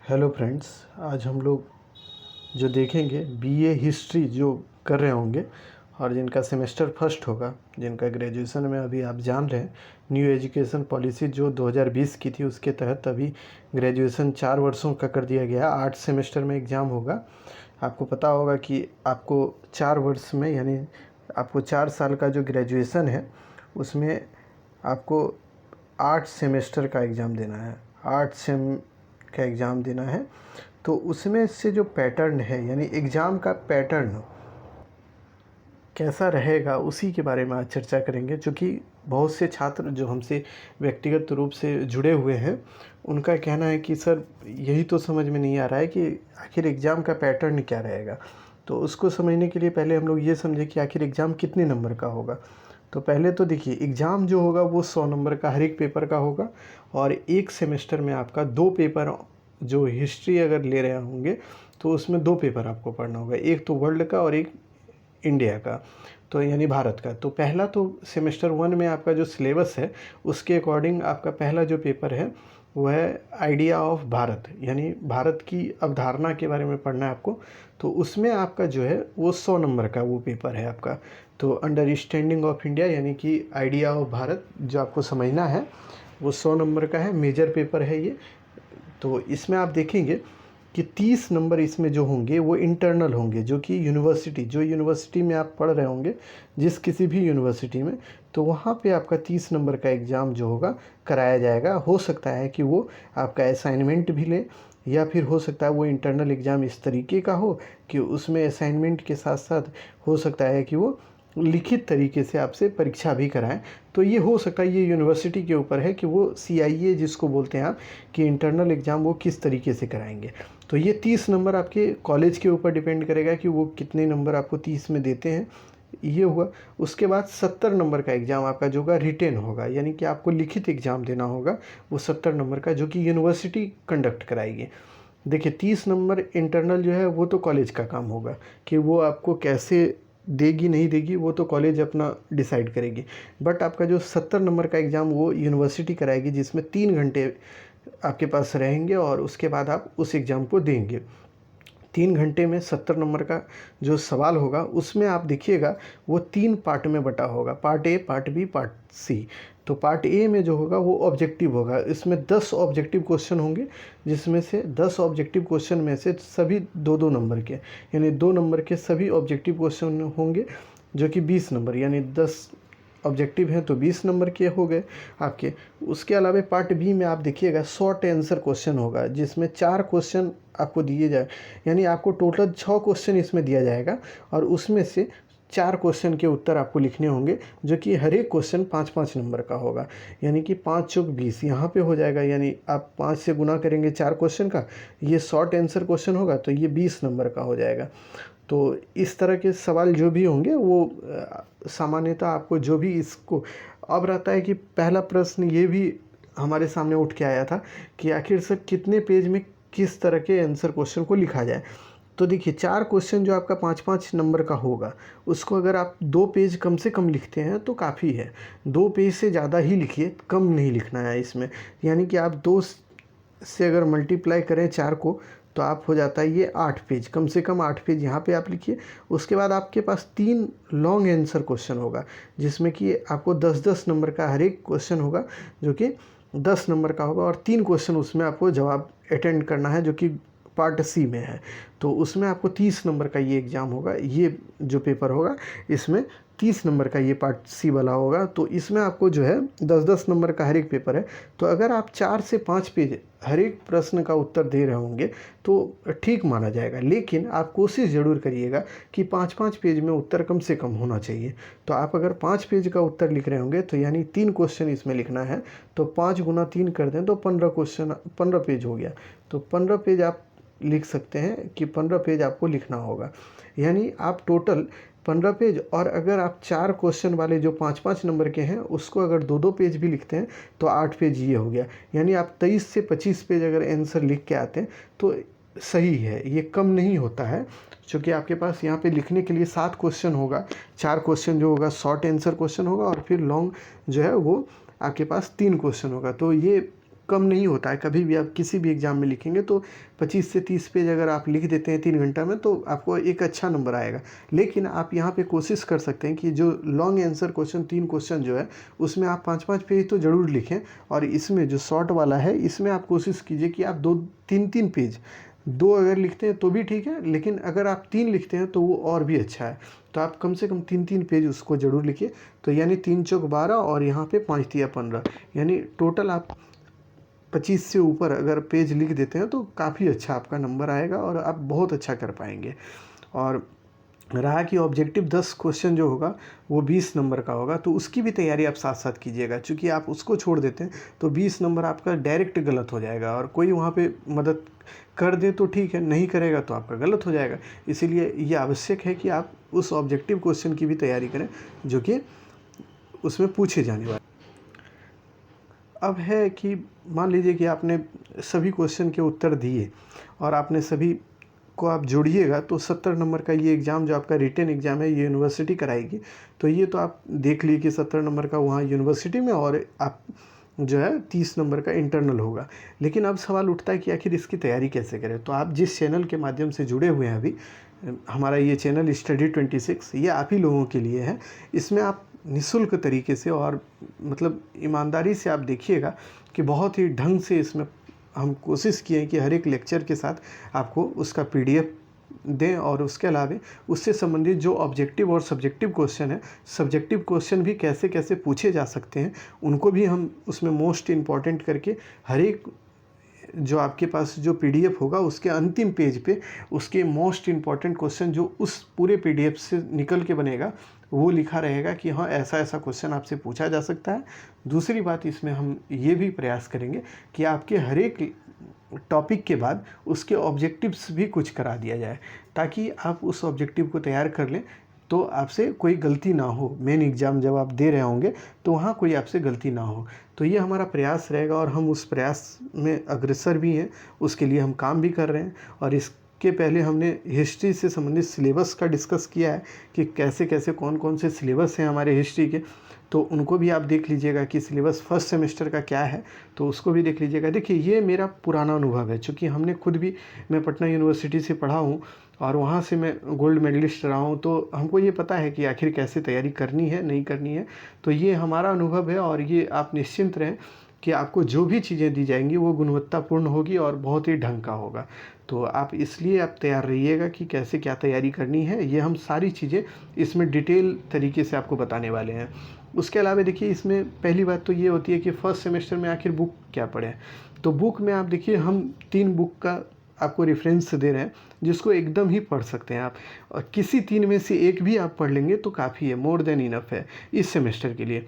Hello friends, आज हम लोग जो देखेंगे बीए हिस्ट्री जो कर रहे होंगे और जिनका सेमेस्टर फर्स्ट होगा, जिनका ग्रेजुएशन में अभी आप जान रहे हैं न्यू एजुकेशन पॉलिसी जो 2020 की थी, उसके तहत अभी ग्रेजुएशन 4 वर्षों का कर दिया गया। 8 सेमेस्टर में एग्ज़ाम होगा। आपको पता होगा कि आपको 4 वर्ष में यानी आपको 4 साल का जो ग्रेजुएशन है उसमें आपको 8 सेमेस्टर का एग्ज़ाम देना है। 8 सेम का एग्ज़ाम देना है। तो उसमें से जो पैटर्न है यानी एग्ज़ाम का पैटर्न कैसा रहेगा उसी के बारे में आज चर्चा करेंगे। क्योंकि बहुत से छात्र जो हमसे व्यक्तिगत रूप से जुड़े हुए हैं उनका कहना है कि सर यही तो समझ में नहीं आ रहा है कि आखिर एग्ज़ाम का पैटर्न क्या रहेगा। तो उसको समझने के लिए पहले हम लोग ये समझें कि आखिर एग्ज़ाम कितने नंबर का होगा। तो पहले तो देखिए, एग्ज़ाम जो होगा वो 100 नंबर का हर एक पेपर का होगा और एक सेमेस्टर में आपका 2 पेपर, जो हिस्ट्री अगर ले रहे होंगे तो उसमें 2 पेपर आपको पढ़ना होगा, एक तो वर्ल्ड का और एक इंडिया का, तो यानी भारत का। तो पहला तो सेमेस्टर 1 में आपका जो सिलेबस है उसके अकॉर्डिंग आपका पहला जो पेपर है वो है आइडिया ऑफ भारत, यानी भारत की अवधारणा के बारे में पढ़ना है आपको। तो उसमें आपका जो है वो 100 नंबर का वो पेपर है आपका। तो अंडरस्टैंडिंग ऑफ इंडिया यानी कि आइडिया ऑफ भारत जो आपको समझना है वो 100 नंबर का है, मेजर पेपर है ये। तो इसमें आप देखेंगे कि 30 नंबर इसमें जो होंगे वो इंटरनल होंगे, जो कि यूनिवर्सिटी में आप पढ़ रहे होंगे, जिस किसी भी यूनिवर्सिटी में, तो वहाँ पे आपका 30 नंबर का एग्ज़ाम जो होगा कराया जाएगा। हो सकता है कि वो आपका असाइनमेंट भी ले, या फिर हो सकता है वो इंटरनल एग्ज़ाम इस तरीके का हो कि उसमें असाइनमेंट के साथ साथ हो सकता है कि वो लिखित तरीके से आपसे परीक्षा भी कराएं। तो ये हो सकता है, ये यूनिवर्सिटी के ऊपर है कि वो CIA जिसको बोलते हैं आप, कि इंटरनल एग्ज़ाम वो किस तरीके से कराएंगे। तो ये 30 नंबर आपके कॉलेज के ऊपर डिपेंड करेगा कि वो कितने नंबर आपको 30 में देते हैं, ये हुआ। उसके बाद 70 नंबर का एग्ज़ाम आपका जो होगा रिटेन होगा, यानी कि आपको लिखित एग्ज़ाम देना होगा वो 70 नंबर का, जो कि यूनिवर्सिटी कंडक्ट कराएगी। देखिए, 30 नंबर इंटरनल जो है वो तो कॉलेज का काम होगा कि वो आपको कैसे देगी नहीं देगी, वो तो कॉलेज अपना डिसाइड करेगी। बट आपका जो 70 नंबर का एग्ज़ाम वो यूनिवर्सिटी कराएगी, जिसमें 3 घंटे आपके पास रहेंगे और उसके बाद आप उस एग्ज़ाम को देंगे। 3 घंटे में 70 नंबर का जो सवाल होगा उसमें आप देखिएगा वो 3 पार्ट में बटा होगा, part A, part B, part C. तो पार्ट ए में जो होगा वो ऑब्जेक्टिव होगा। इसमें 10 ऑब्जेक्टिव क्वेश्चन होंगे, जिसमें से 10 ऑब्जेक्टिव क्वेश्चन में से सभी 2-2 नंबर के, यानी 2 नंबर के सभी ऑब्जेक्टिव क्वेश्चन होंगे, जो कि 20 नंबर, यानी 10 ऑब्जेक्टिव हैं तो 20 नंबर के हो गए आपके। उसके अलावा पार्ट बी में आप देखिएगा शॉर्ट आंसर क्वेश्चन होगा, जिसमें 4 क्वेश्चन आपको दिए जाए, यानी आपको टोटल 6 क्वेश्चन इसमें दिया जाएगा और उसमें से 4 क्वेश्चन के उत्तर आपको लिखने होंगे, जो कि हर एक क्वेश्चन 5-5 नंबर का होगा, यानी कि 5 चौक 20 यहाँ पे हो जाएगा। यानी आप 5 से गुना करेंगे 4 क्वेश्चन का, ये शॉर्ट आंसर क्वेश्चन होगा तो ये 20 नंबर का हो जाएगा। तो इस तरह के सवाल जो भी होंगे वो सामान्यतः आपको जो भी इसको, अब रहता है कि पहला प्रश्न ये भी हमारे सामने उठ के आया था कि आखिर से कितने पेज में किस तरह के आंसर क्वेश्चन को लिखा जाए। तो देखिए, 4 क्वेश्चन जो आपका 5-5 नंबर का होगा, उसको अगर आप 2 पेज कम से कम लिखते हैं तो काफ़ी है। 2 पेज से ज़्यादा ही लिखिए, कम नहीं लिखना है इसमें। यानी कि आप 2 से अगर मल्टीप्लाई करें 4 को तो आप हो जाता है ये 8 पेज, कम से कम 8 पेज यहाँ पे आप लिखिए। उसके बाद आपके पास 3 लॉन्ग आंसर क्वेश्चन होगा, जिसमें कि आपको 10-10 नंबर का हर एक क्वेश्चन होगा, जो कि 10 नंबर का होगा और 3 क्वेश्चन उसमें आपको जवाब अटेंड करना है, जो कि पार्ट सी में है। तो उसमें आपको 30 नंबर का ये एग्ज़ाम होगा, ये जो पेपर होगा इसमें 30 नंबर का ये पार्ट सी वाला होगा। तो इसमें आपको जो है 10-10 नंबर का हर एक पेपर है। तो अगर आप 4 से 5 पेज हर एक प्रश्न का उत्तर दे रहे होंगे तो ठीक माना जाएगा, लेकिन आप कोशिश ज़रूर करिएगा कि 5-5 पेज में उत्तर कम से कम होना चाहिए। तो आप अगर 5 पेज का उत्तर लिख रहे होंगे तो यानी 3 क्वेश्चन इसमें लिखना है, तो 5 गुना 3 कर दें तो 15 क्वेश्चन, 15 पेज हो गया। तो 15 पेज आप लिख सकते हैं कि 15 पेज आपको लिखना होगा, यानी आप टोटल 15 पेज। और अगर आप 4 क्वेश्चन वाले जो 5-5 नंबर के हैं उसको अगर 2-2 पेज भी लिखते हैं तो 8 पेज ये हो गया, यानी आप 23 से 25 पेज अगर आंसर लिख के आते हैं तो सही है, ये कम नहीं होता है। क्योंकि आपके पास यहाँ पे लिखने के लिए 7 क्वेश्चन होगा, 4 क्वेश्चन जो होगा शॉर्ट आंसर क्वेश्चन होगा और फिर लॉन्ग जो है वो आपके पास 3 क्वेश्चन होगा। तो ये कम नहीं होता है। कभी भी आप किसी भी एग्ज़ाम में लिखेंगे तो 25 से 30 पेज अगर आप लिख देते हैं 3 घंटा में तो आपको एक अच्छा नंबर आएगा। लेकिन आप यहाँ पे कोशिश कर सकते हैं कि जो लॉन्ग आंसर क्वेश्चन 3 क्वेश्चन जो है उसमें आप 5-5 पेज तो ज़रूर लिखें, और इसमें जो शॉर्ट वाला है इसमें आप कोशिश कीजिए कि आप 2-3 पेज, 2 अगर लिखते हैं तो भी ठीक है, लेकिन अगर आप 3 लिखते हैं तो वो और भी अच्छा है। तो आप कम से कम 3-3 पेज उसको ज़रूर लिखिए। तो यानी 3 चौक 12 और यहाँ पे 5 तिया 15, यानी टोटल आप 25 से ऊपर अगर पेज लिख देते हैं तो काफ़ी अच्छा आपका नंबर आएगा और आप बहुत अच्छा कर पाएंगे। और रहा कि ऑब्जेक्टिव 10 क्वेश्चन जो होगा वो 20 नंबर का होगा, तो उसकी भी तैयारी आप साथ साथ कीजिएगा। चूँकि आप उसको छोड़ देते हैं तो 20 नंबर आपका डायरेक्ट गलत हो जाएगा, और कोई वहाँ पे मदद कर दे तो ठीक है, नहीं करेगा तो आपका गलत हो जाएगा। इसीलिए ये आवश्यक है कि आप उस ऑब्जेक्टिव क्वेश्चन की भी तैयारी करें जो कि उसमें पूछे जाने वाले। अब है कि मान लीजिए कि आपने सभी क्वेश्चन के उत्तर दिए और आपने सभी को आप जोड़िएगा तो 70 नंबर का ये एग्ज़ाम जो आपका रिटन एग्ज़ाम है ये यूनिवर्सिटी कराएगी। तो ये तो आप देख लीजिए कि 70 नंबर का वहाँ यूनिवर्सिटी में, और आप जो है 30 नंबर का इंटरनल होगा। लेकिन अब सवाल उठता है कि आखिर इसकी तैयारी कैसे करें। तो आप जिस चैनल के माध्यम से जुड़े हुए हैं अभी, हमारा ये चैनल स्टडी 26, ये आप ही लोगों के लिए है। इसमें आप निःशुल्क तरीके से और मतलब ईमानदारी से आप देखिएगा कि बहुत ही ढंग से इसमें हम कोशिश किए हैं कि हर एक लेक्चर के साथ आपको उसका पीडीएफ दें, और उसके अलावा उससे संबंधित जो ऑब्जेक्टिव और सब्जेक्टिव क्वेश्चन है, सब्जेक्टिव क्वेश्चन भी कैसे कैसे पूछे जा सकते हैं उनको भी हम उसमें मोस्ट इम्पॉर्टेंट करके हर एक जो आपके पास जो पीडीएफ होगा उसके अंतिम पेज पे उसके मोस्ट इम्पॉर्टेंट क्वेश्चन जो उस पूरे पीडीएफ से निकल के बनेगा वो लिखा रहेगा कि हाँ ऐसा ऐसा क्वेश्चन आपसे पूछा जा सकता है। दूसरी बात, इसमें हम ये भी प्रयास करेंगे कि आपके हर एक टॉपिक के बाद उसके ऑब्जेक्टिव्स भी कुछ करा दिया जाए, ताकि आप उस ऑब्जेक्टिव को तैयार कर लें तो आपसे कोई गलती ना हो। मेन एग्ज़ाम जब आप दे रहे होंगे तो वहाँ कोई आपसे गलती ना हो। तो ये हमारा प्रयास रहेगा और हम उस प्रयास में अग्रसर भी हैं, उसके लिए हम काम भी कर रहे हैं। और इसके पहले हमने हिस्ट्री से संबंधित सिलेबस का डिस्कस किया है कि कैसे कैसे कौन कौन से सिलेबस हैं हमारे हिस्ट्री के, तो उनको भी आप देख लीजिएगा कि सिलेबस फर्स्ट सेमेस्टर का क्या है, तो उसको भी देख लीजिएगा। देखिए ये मेरा पुराना अनुभव है, चूँकि हमने खुद भी, मैं पटना यूनिवर्सिटी से पढ़ा हूँ और वहाँ से मैं गोल्ड मेडलिस्ट रहा हूँ, तो हमको ये पता है कि आखिर कैसे तैयारी करनी है नहीं करनी है। तो ये हमारा अनुभव है, और ये आप निश्चिंत रहें कि आपको जो भी चीज़ें दी जाएंगी वो गुणवत्तापूर्ण होगी और बहुत ही ढंग का होगा। तो आप इसलिए आप तैयार रहिएगा कि कैसे क्या तैयारी करनी है, ये हम सारी चीज़ें इसमें डिटेल तरीके से आपको बताने वाले हैं। उसके अलावा देखिए इसमें पहली बात तो ये होती है कि फ़र्स्ट सेमेस्टर में आखिर बुक क्या पढ़ें। तो बुक में आप देखिए हम 3 बुक का आपको रेफरेंस दे रहे हैं जिसको एकदम ही पढ़ सकते हैं आप, और किसी 3 में से एक भी आप पढ़ लेंगे तो काफ़ी है, मोर देन इनफ है इस सेमेस्टर के लिए।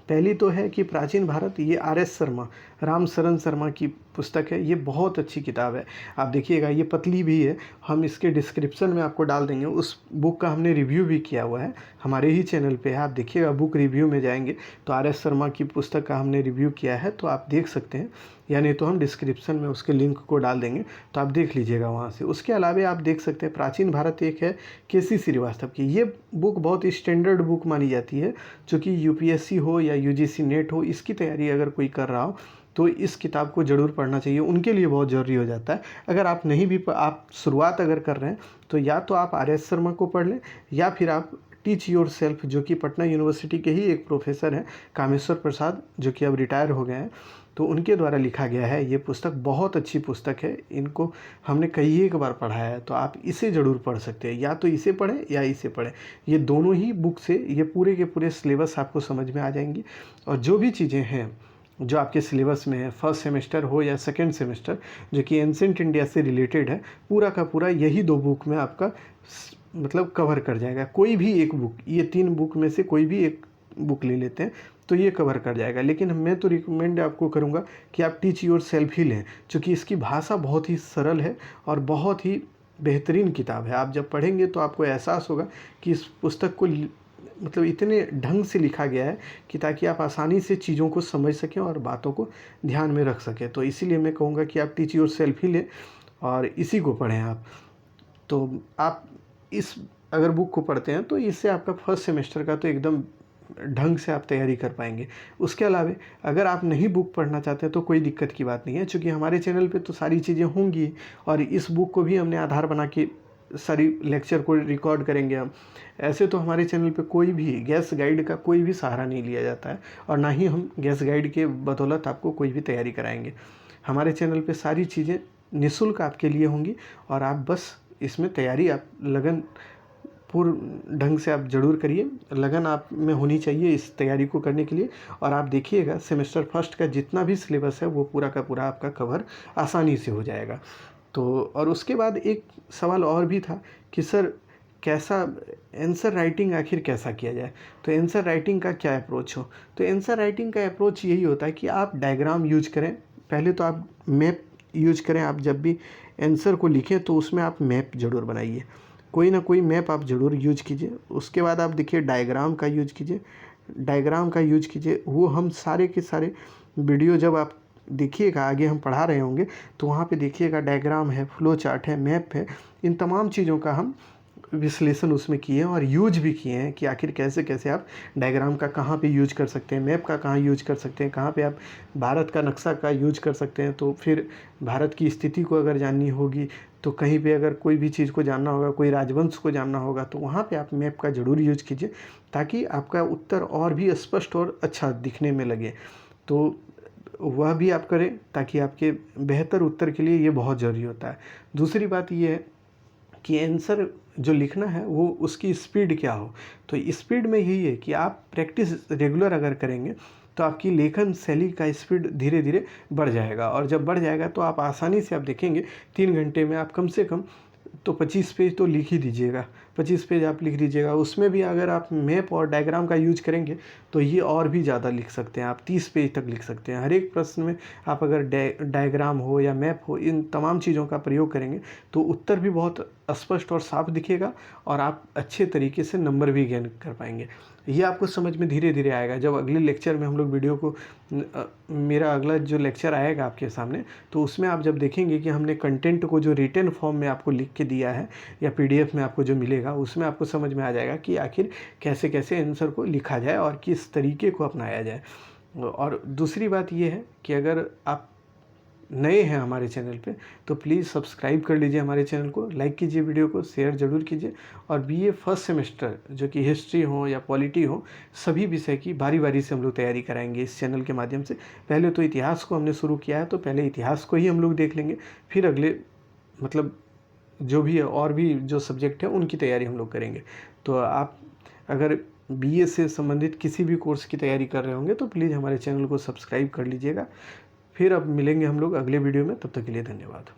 पहली तो है कि प्राचीन भारत, ये आर.एस. शर्मा, राम शरण शर्मा की पुस्तक है। ये बहुत अच्छी किताब है, आप देखिएगा। ये पतली भी है, हम इसके डिस्क्रिप्शन में आपको डाल देंगे। उस बुक का हमने रिव्यू भी किया हुआ है, हमारे ही चैनल पे है, आप देखिएगा। बुक रिव्यू में जाएंगे तो आर.एस. शर्मा की पुस्तक का हमने रिव्यू किया है, तो आप देख सकते हैं, या नहीं तो हम डिस्क्रिप्शन में उसके लिंक को डाल देंगे तो आप देख लीजिएगा वहाँ से। उसके अलावा आप देख सकते हैं प्राचीन भारत एक है के.सी. श्रीवास्तव की। ये बुक बहुत ही स्टैंडर्ड बुक मानी जाती है, जो कि यूपीएससी हो या यूजीसी नेट हो, इसकी तैयारी अगर कोई कर रहा हो तो इस किताब को ज़रूर पढ़ना चाहिए, उनके लिए बहुत ज़रूरी हो जाता है। अगर आप नहीं भी, आप शुरुआत अगर कर रहे हैं तो या तो आप आर.एस. शर्मा को पढ़ लें, या फिर आप टीच योर सेल्फ, जो कि पटना यूनिवर्सिटी के ही एक प्रोफेसर हैं कामेश्वर प्रसाद, जो कि अब रिटायर हो गए हैं, तो उनके द्वारा लिखा गया है। ये पुस्तक बहुत अच्छी पुस्तक है, इनको हमने कई एक बार पढ़ा है, तो आप इसे ज़रूर पढ़ सकते हैं। या तो इसे पढ़ें या इसे पढ़ें, ये दोनों ही बुक से ये पूरे के पूरे सिलेबस आपको समझ में आ जाएंगी। और जो भी चीज़ें हैं जो आपके सिलेबस में है, फर्स्ट सेमेस्टर हो या सेकेंड सेमेस्टर, जो कि एंसेंट इंडिया से रिलेटेड है, पूरा का पूरा यही 2 बुक में आपका मतलब कवर कर जाएगा। कोई भी एक बुक, ये 3 बुक में से कोई भी एक बुक ले लेते हैं तो ये कवर कर जाएगा। लेकिन मैं तो रिकमेंड आपको करूँगा कि आप टीच योर सेल्फ ही लें, क्योंकि इसकी भाषा बहुत ही सरल है और बहुत ही बेहतरीन किताब है। आप जब पढ़ेंगे तो आपको एहसास होगा कि इस पुस्तक को मतलब इतने ढंग से लिखा गया है कि ताकि आप आसानी से चीज़ों को समझ सकें और बातों को ध्यान में रख सकें। तो इसीलिए मैं कहूँगा कि आप टीच योर सेल्फ ही लें और इसी को पढ़ें आप। तो आप इस अगर बुक को पढ़ते हैं तो इससे आपका फर्स्ट सेमेस्टर का तो एकदम ढंग से आप तैयारी कर पाएंगे। उसके अलावा अगर आप नहीं बुक पढ़ना चाहते तो कोई दिक्कत की बात नहीं है, क्योंकि हमारे चैनल पे तो सारी चीज़ें होंगी और इस बुक को भी हमने आधार बना के सारी लेक्चर को रिकॉर्ड करेंगे हम। ऐसे तो हमारे चैनल पे कोई भी गैस गाइड का कोई भी सहारा नहीं लिया जाता है और ना ही हम गैस गाइड के बदौलत आपको कोई भी तैयारी कराएंगे। हमारे चैनल पे सारी चीज़ें निःशुल्क आपके लिए होंगी और आप बस इसमें तैयारी आप लगन पूर्ण ढंग से आप ज़रूर करिए। लगन आप में होनी चाहिए इस तैयारी को करने के लिए। और आप देखिएगा सेमेस्टर फर्स्ट का जितना भी सिलेबस है वो पूरा का पूरा आपका कवर आसानी से हो जाएगा। तो और उसके बाद एक सवाल और भी था कि सर कैसा आंसर राइटिंग आखिर कैसा किया जाए, तो आंसर राइटिंग का क्या अप्रोच हो। तो आंसर राइटिंग का अप्रोच यही होता है कि आप डायग्राम यूज करें। पहले तो आप मैप यूज करें। आप जब भी आंसर को लिखें तो उसमें आप मैप ज़रूर बनाइए, कोई ना कोई मैप आप ज़रूर यूज कीजिए। उसके बाद आप देखिए डायग्राम का यूज कीजिए। डायग्राम का यूज कीजिए, वो हम सारे के सारे वीडियो जब आप देखिएगा आगे हम पढ़ा रहे होंगे तो वहाँ पे देखिएगा डायग्राम है, फ्लो चार्ट है, मैप है, इन तमाम चीज़ों का हम विश्लेषण उसमें किए हैं और यूज भी किए हैं कि आखिर कैसे कैसे आप डायग्राम का कहाँ पे यूज कर सकते हैं, मैप का कहाँ यूज कर सकते हैं, कहाँ पे आप भारत का नक्शा का यूज कर सकते हैं। तो फिर भारत की स्थिति को अगर जाननी होगी तो कहीं पे अगर कोई भी चीज़ को जानना होगा, कोई राजवंश को जानना होगा तो वहाँ पे आप मैप का ज़रूर यूज कीजिए ताकि आपका उत्तर और भी स्पष्ट और अच्छा दिखने में लगे। तो वह भी आप करें ताकि आपके बेहतर उत्तर के लिए ये बहुत ज़रूरी होता है। दूसरी बात ये है कि आंसर जो लिखना है वो उसकी स्पीड क्या हो। तो स्पीड में यही है कि आप प्रैक्टिस रेगुलर अगर करेंगे तो आपकी लेखन शैली का स्पीड धीरे धीरे बढ़ जाएगा और जब बढ़ जाएगा तो आप आसानी से आप देखेंगे 3 घंटे में आप कम से कम तो 25 पेज तो लिख ही दीजिएगा। 25 पेज आप लिख दीजिएगा। उसमें भी अगर आप मैप और डायग्राम का यूज करेंगे तो ये और भी ज़्यादा लिख सकते हैं, आप 30 पेज तक लिख सकते हैं। हर एक प्रश्न में आप अगर डायग्राम हो या मैप हो, इन तमाम चीज़ों का प्रयोग करेंगे तो उत्तर भी बहुत स्पष्ट और साफ दिखेगा और आप अच्छे तरीके से नंबर भी गेन कर पाएंगे। ये आपको समझ में धीरे धीरे आएगा। जब अगले लेक्चर में हम लोग वीडियो को मेरा अगला जो लेक्चर आएगा आपके सामने तो उसमें आप जब देखेंगे कि हमने कंटेंट को जो रिटन फॉर्म में आपको लिख के दिया है या PDF में आपको जो मिलेगा उसमें आपको समझ में आ जाएगा कि आखिर कैसे कैसे आंसर को लिखा जाए और किस तरीके को अपनाया जाए। और दूसरी बात ये है कि अगर आप नए हैं हमारे चैनल पे तो प्लीज़ सब्सक्राइब कर लीजिए हमारे चैनल को, लाइक कीजिए वीडियो को, शेयर ज़रूर कीजिए। और BA फर्स्ट सेमेस्टर जो कि हिस्ट्री हो या पॉलिटी हो, सभी विषय की बारी बारी से हम लोग तैयारी कराएंगे इस चैनल के माध्यम से। पहले तो इतिहास को हमने शुरू किया है तो पहले इतिहास को ही हम लोग देख लेंगे, फिर अगले मतलब जो भी है और भी जो सब्जेक्ट है उनकी तैयारी हम लोग करेंगे। तो आप अगर BA से संबंधित किसी भी कोर्स की तैयारी कर रहे होंगे तो प्लीज़ हमारे चैनल को सब्सक्राइब कर लीजिएगा। फिर अब मिलेंगे हम लोग अगले वीडियो में, तब तक के लिए धन्यवाद।